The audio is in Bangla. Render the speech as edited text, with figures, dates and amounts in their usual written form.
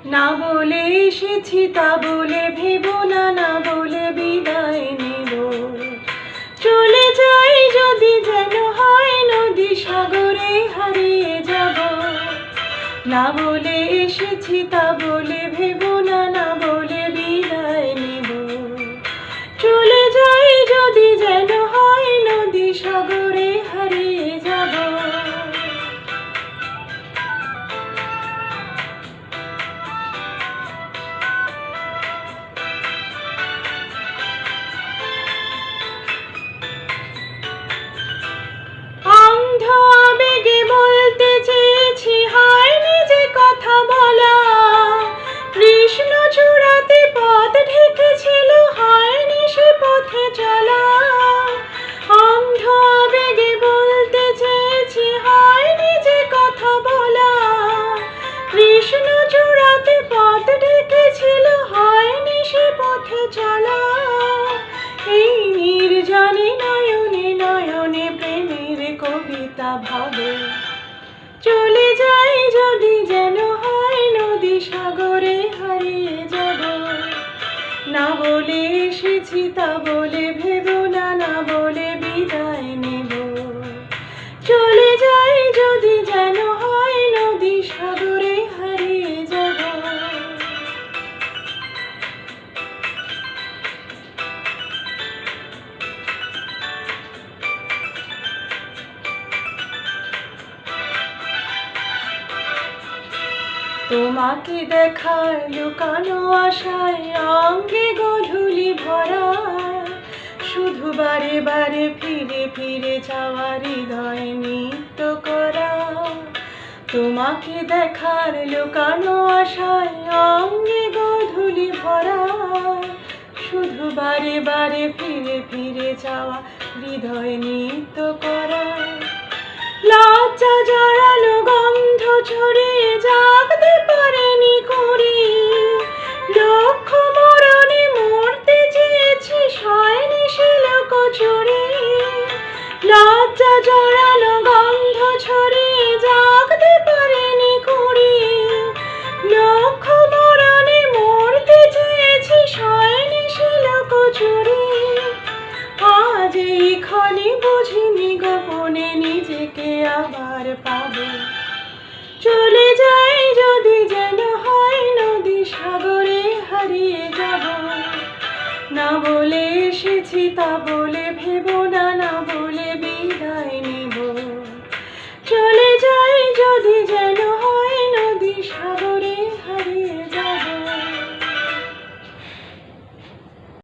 না বলে এসেছি তা বলে ভেবো না, না বলে বিদায় নেব। চলে যাই যদি যেন হয় নদী সাগরে হারিয়ে যাব। না বলে এসেছি তা বলে ভেবো না, না বলে বিদায় নেব। চলে যাই যদি যেন হয় নদী সাগরে হারিয়ে যাব। অন্ধ আবেগে বলতে চেয়েছি, হয়নি যে কথা বলা। কৃষ্ণ চূড়াতে পথ ঢেকেছিল, হয়নি সে পথে চলা। অন্ধ আবেগে বলতে চেয়েছি, হয়নি যে কথা বলা। কৃষ্ণ চূড়াতে পথ ঢেকেছিল, হয়নি সে পথে চলা। এই নির্জনে নয়নে নয়নে প্রেমের কবিতা ভাবে। চলে যাই যদি যেন হয় নদী সাগরে হারিয়ে যাব। না বলে এসেছি তা বলে ভেবো না, না বলে বিদায় নেব। চলে যাই যদি যেন হয় নদী সাগরে হারিয়ে যাব। তোমাকে দেখার লুকানো আশায় অঙ্গে গধূলি ভরা। শুধু বারে বারে ফিরে ফিরে যাওয়া হৃদয় নৃত্য করা। তোমাকে দেখার লুকানো আশায় অঙ্গে গধূলি ভরা। শুধু বারে বারে ফিরে ফিরে যাওয়া হৃদয় নৃত্য করা। লজ্জা জড়ানো গন্ধ ছড়িয়ে জাগতে পারেনি কুড়ি। লক্ষ মরণে মরতে চেয়েছি, সয়নি সে লোকচুরি। লজ্জা জড়ানো গন্ধ ছড়িয়ে জাগতে পারেনি কুড়ি। লক্ষ মরণে মরতে চেয়েছি, সয়নি সে লোকচুরি। আজ এই ক্ষণে বুঝিনি গোপনে নিজেকে আবার পাবো। চলে যাই যদি যেন হয় নদী সাগরে হারিয়ে যাব। না বলে এসেছি তা বলে ভেবো না, না বলে